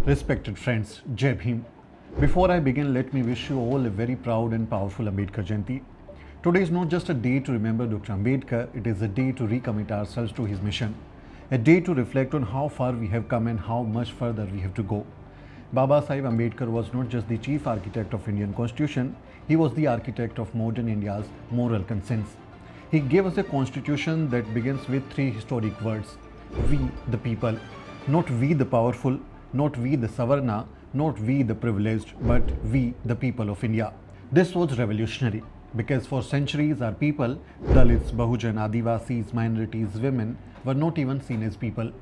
Respected friends, Jai Bhim. Before I begin, let me wish you all a very proud and powerful Ambedkar Jayanti. Today is not just a day to remember Dr. Ambedkar, it is a day to recommit ourselves to his mission. A day to reflect on how far we have come and how much further we have to go. Baba Sahib Ambedkar was not just the chief architect of Indian Constitution, he was the architect of modern India's moral conscience. He gave us a constitution that begins with three historic words: we the people, not we the powerful, not we the Savarna, not we the privileged, but we the people of India. This was revolutionary because for centuries our people, Dalits, Bahujan, Adivasis, minorities, women, were not even seen as people,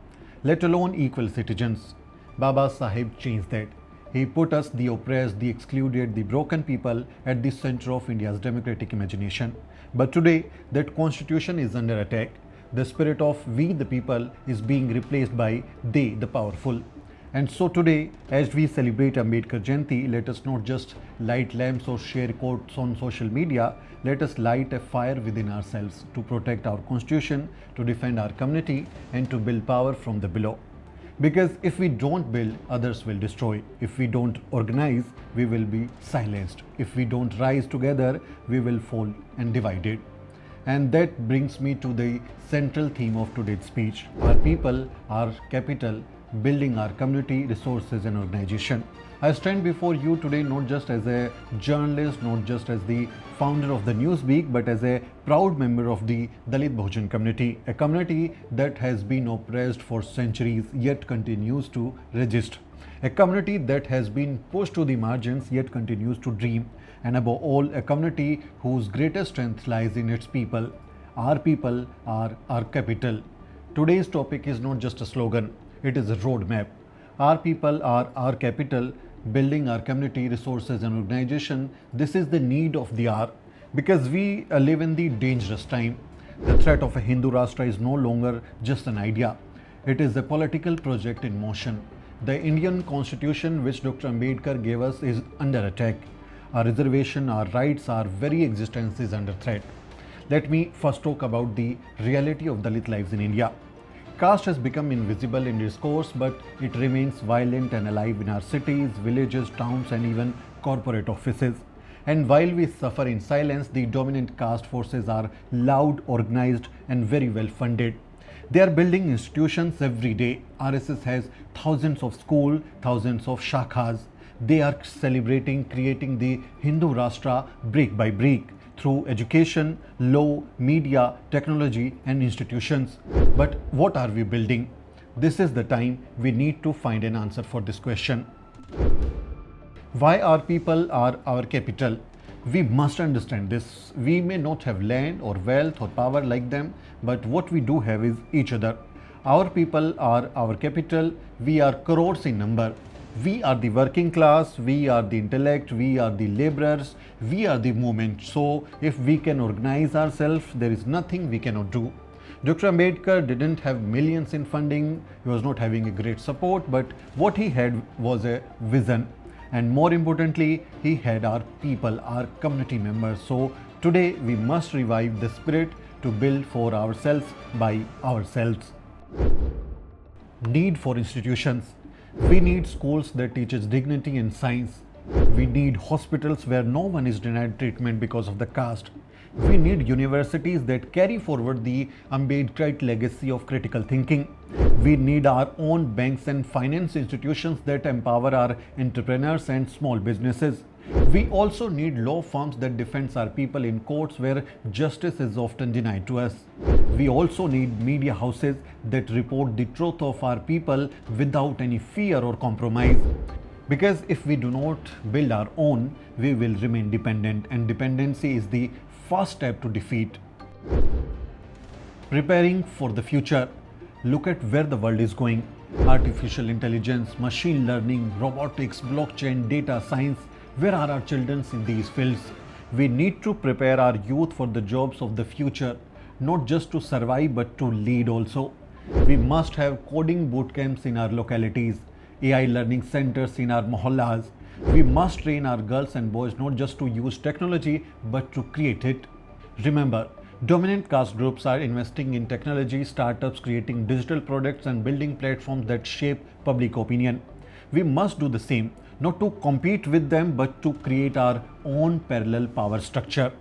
let alone equal citizens. Baba Sahib changed that. He put us, the oppressed, the excluded, the broken people, at the center of India's democratic imagination. But today, that constitution is under attack. The spirit of we the people is being replaced by they the powerful. And so today, as we celebrate Ambedkar Jayanti, let us not just light lamps or share quotes on social media, let us light a fire within ourselves to protect our constitution, to defend our community, and to build power from the below. Because if we don't build, others will destroy. If we don't organize, we will be silenced. If we don't rise together, we will fall and divided. And that brings me to the central theme of today's speech: our people, our capital, building our community, resources and organization. I stand before you today not just as a journalist, not just as the founder of the Newsweek, but as a proud member of the Dalit Bahujan community, a community that has been oppressed for centuries yet continues to resist, a community that has been pushed to the margins yet continues to dream, and above all, a community whose greatest strength lies in its people. Our people are our capital. Today's topic is not just a slogan, it is a roadmap. Our people are our capital, building our community, resources and organization. This is the need of the hour because we live in the dangerous time. The threat of a Hindu Rashtra is no longer just an idea. It is a political project in motion. The Indian Constitution which Dr. Ambedkar gave us is under attack. Our reservation, our rights, our very existence is under threat. Let me first talk about the reality of Dalit lives in India. Caste has become invisible in discourse, but it remains violent and alive in our cities, villages, towns, and even corporate offices. And while we suffer in silence, the dominant caste forces are loud, organized, and very well funded. They are building institutions every day. RSS has thousands of schools, thousands of shakhas. They are celebrating, creating the Hindu Rashtra brick by brick, through education, law, media, technology and institutions. But what are we building? This is the time we need to find an answer for this question. Why our people are our capital? We must understand this. We may not have land or wealth or power like them, but what we do have is each other. Our people are our capital. We are crores in number. We are the working class, we are the intellect, we are the laborers, we are the movement. So if we can organize ourselves, there is nothing we cannot do. Dr. Ambedkar didn't have millions in funding, he was not having a great support, but what he had was a vision. And more importantly, he had our people, our community members. So today we must revive the spirit to build for ourselves by ourselves. Need for institutions. We need schools that teaches dignity and science. We need hospitals where no one is denied treatment because of the caste. We need universities that carry forward the Ambedkarite legacy of critical thinking. We need our own banks and finance institutions that empower our entrepreneurs and small businesses. We also need law firms that defend our people in courts where justice is often denied to us. We also need media houses that report the truth of our people without any fear or compromise. Because if we do not build our own, we will remain dependent, and dependency is the first step to defeat. Preparing for the future. Look at where the world is going. Artificial intelligence, machine learning, robotics, blockchain, data science. Where are our children in these fields? We need to prepare our youth for the jobs of the future, not just to survive but to lead also. We must have coding boot camps in our localities, AI learning centers in our mohallas. We must train our girls and boys not just to use technology but to create it. Remember, dominant caste groups are investing in technology, startups creating digital products and building platforms that shape public opinion. We must do the same, not to compete with them but to create our own parallel power structure.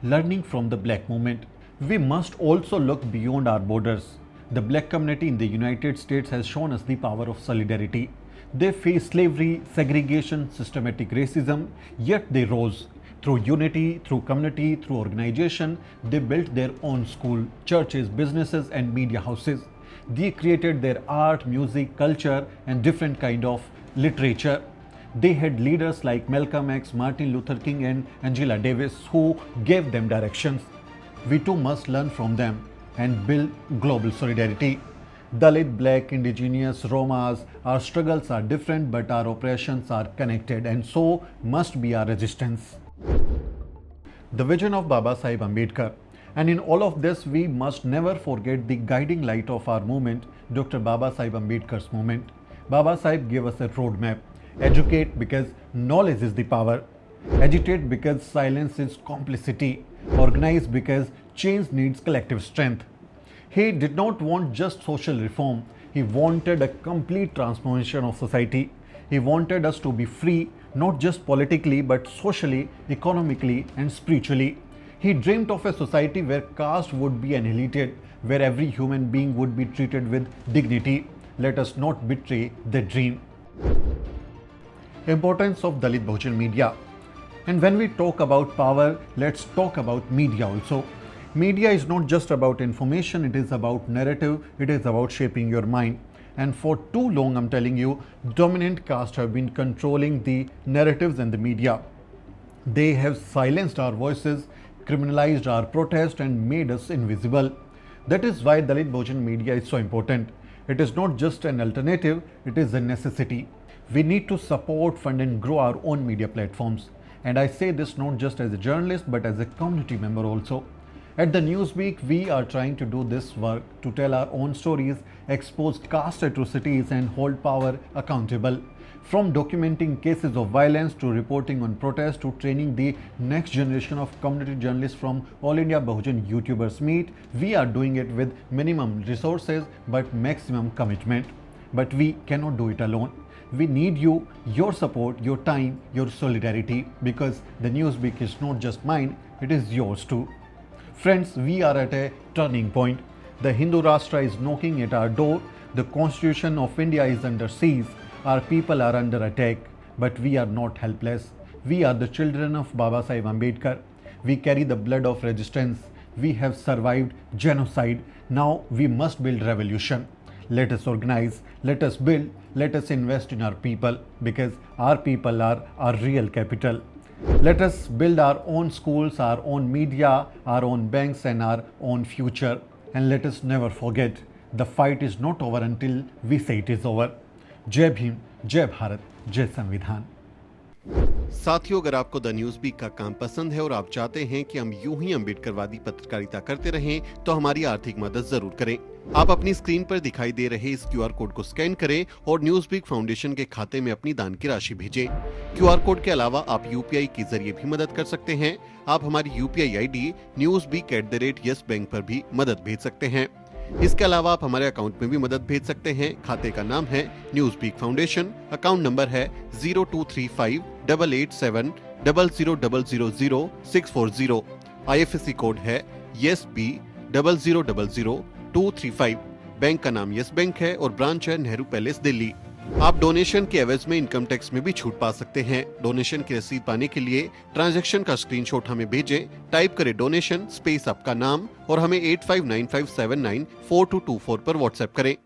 Learning from the Black movement, we must also look beyond our borders. The Black community in the United States has shown us the power of solidarity. They faced slavery, segregation, systematic racism, yet they rose. Through unity, through community, through organization, they built their own school, churches, businesses and media houses. They created their art, music, culture and different kind of literature. They had leaders like Malcolm X, Martin Luther King and Angela Davis who gave them directions. We too must learn from them and build global solidarity. Dalit, Black, Indigenous, Romas, our struggles are different but our oppressions are connected, and so must be our resistance. The vision of Baba Sahib Ambedkar. And in all of this, we must never forget the guiding light of our movement, Dr. Baba Sahib Ambedkar's movement. Baba Sahib gave us a roadmap. Educate because knowledge is the power. Agitate because silence is complicity. Organize because change needs collective strength. He did not want just social reform. He wanted a complete transformation of society. He wanted us to be free, not just politically, but socially, economically, and spiritually. He dreamt of a society where caste would be annihilated, where every human being would be treated with dignity. Let us not betray the dream. Importance of Dalit Bahujan media. And when we talk about power, let's talk about media also. Media is not just about information, it is about narrative, it is about shaping your mind. And for too long, I'm telling you, dominant caste have been controlling the narratives and the media. They have silenced our voices, criminalized our protest and made us invisible. That is why Dalit Bahujan media is so important. It is not just an alternative, it is a necessity. We need to support, fund and grow our own media platforms. And I say this not just as a journalist but as a community member also. At the Newsweek, we are trying to do this work to tell our own stories, expose caste atrocities and hold power accountable. From documenting cases of violence to reporting on protests to training the next generation of community journalists from All India Bahujan YouTubers Meet, we are doing it with minimum resources but maximum commitment. But we cannot do it alone. We need you, your support, your time, your solidarity, because the Newsweek is not just mine, it is yours too. Friends, we are at a turning point. The Hindu Rashtra is knocking at our door. The Constitution of India is under siege. Our people are under attack. But we are not helpless. We are the children of Baba Sahib Ambedkar. We carry the blood of resistance. We have survived genocide. Now we must build revolution. Let us organize, let us build, let us invest in our people, because our people are our real capital. Let us build our own schools, our own media, our own banks and our own future. And let us never forget, the fight is not over until we say it is over. जय भीम, जय भारत, जय संविधान। साथियों, अगर आपको the Newsweek का काम पसंद है और आप चाहते हैं कि हम यूं ही अम्बेडकरवादी पत्रकारिता करते रहें, तो हमारी आर्थिक मदद जरूर करें। आप अपनी स्क्रीन पर दिखाई दे रहे इस क्यूआर कोड को स्कैन करें और न्यूज़वीक फाउंडेशन के खाते में अपनी दान की राशि भेजें। क्यूआर कोड के अलावा आप यूपीआई के जरिए भी मदद कर सकते हैं। आप हमारी यूपीआई आईडी newsweek@yes bank पर भी मदद भेज सकते हैं। इसके अलावा आप हमारे अकाउंट में भी मदद भेज सकते हैं। खाते का नाम है न्यूज़वीक फाउंडेशन, अकाउंट नंबर है 02358870000640। IFSC कोड है YesB000235। बैंक का नाम यस बैंक है और ब्रांच है नेहरू पैलेस, दिल्ली। आप डोनेशन के एवज में इनकम टैक्स में भी छूट पा सकते हैं। डोनेशन की रसीद पाने के लिए ट्रांजैक्शन का स्क्रीनशॉट हमें भेजें। टाइप करें डोनेशन स्पेस आपका नाम और हमें 8595794224 पर व्हाट्सएप करें।